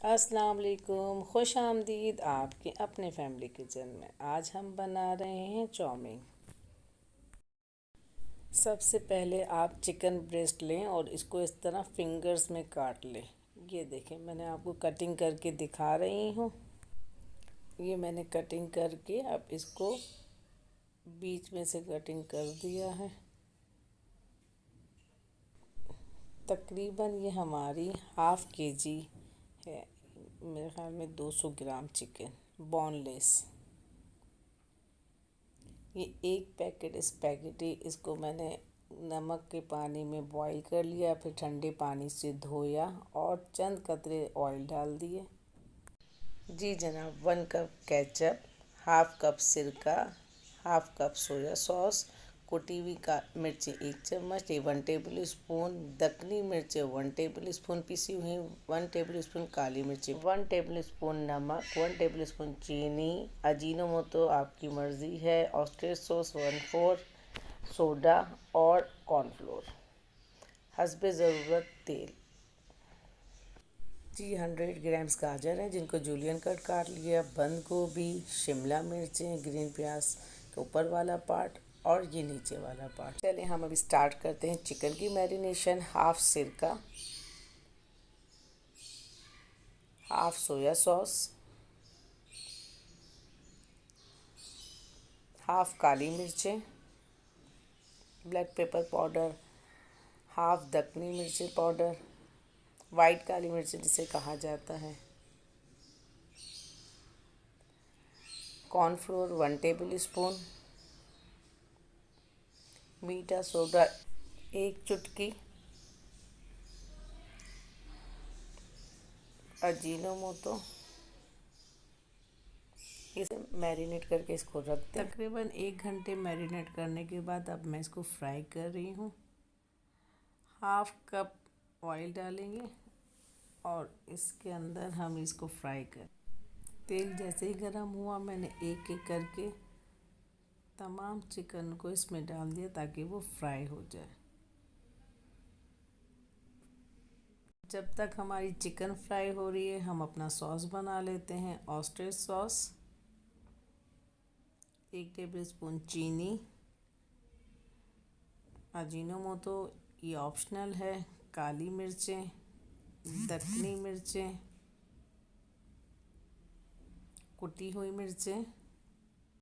अस्सलाम वालेकुम, खुश आमदीद आपके अपने फैमिली किचन में। आज हम बना रहे हैं चाउमीन। सबसे पहले आप चिकन ब्रेस्ट लें और इसको इस तरह फिंगर्स में काट लें। ये देखें, मैंने आपको कटिंग करके दिखा रही हूँ। ये मैंने कटिंग करके अब इसको बीच में से कटिंग कर दिया है। तकरीबन ये हमारी हाफ़ केजी है, मेरे ख्याल में 200 ग्राम चिकन बोनलेस। ये एक पैकेट स्पैगेटी, इसको मैंने नमक के पानी में बॉईल कर लिया, फिर ठंडे पानी से धोया और चंद कतरे ऑयल डाल दिए। जी जनाब, 1 कप केचप, हाफ़ कप सिरका, हाफ़ कप सोया सॉस, कुटी हुई का मिर्ची 1 चम्मच, 1 टेबल स्पून दक्कनी मिर्चें, 1 टेबल स्पून पिसी हुई, 1 टेबल स्पून काली मिर्ची, 1 टेबल स्पून नमक, 1 टेबल स्पून चीनी, अजीनोमोटो आपकी मर्ज़ी है, ऑयस्टर सॉस 1/4, सोडा और कॉर्नफ्लोर, हस्बे ज़रूरत तेल। जी 100 ग्राम्स गाजर हैं जिनको जूलियन कट काट लिया, बंद गोभी, शिमला मिर्चें, ग्रीन प्याज का ऊपर वाला पार्ट और ये नीचे वाला पार्ट। चलिए हम अभी स्टार्ट करते हैं चिकन की मैरिनेशन। हाफ़ सिरका, हाफ़ सोया सॉस, हाफ़ काली मिर्चें, black pepper powder, half Deccani मिर्ची पाउडर, वाइट काली मिर्च जिसे कहा जाता है, कॉर्नफ्लोर 1 टेबल स्पून, मीठा सोडा 1 चुटकी, अजीनोमोटो। इसे मैरिनेट करके इसको रखते हैं। तकरीबन 1 घंटे मैरिनेट करने के बाद अब मैं इसको फ्राई कर रही हूँ। हाफ़ कप ऑयल डालेंगे और इसके अंदर हम इसको फ्राई कर। तेल जैसे ही गर्म हुआ मैंने एक एक करके तमाम चिकन को इसमें डाल दिया ताकि वो फ्राई हो जाए। जब तक हमारी चिकन फ्राई हो रही है हम अपना सॉस बना लेते हैं। ऑयस्टर सॉस, 1 टेबल स्पून चीनी, अजीनोमोटो ये ऑप्शनल है, काली मिर्चें, दक्कनी मिर्चें, कुटी हुई मिर्चें,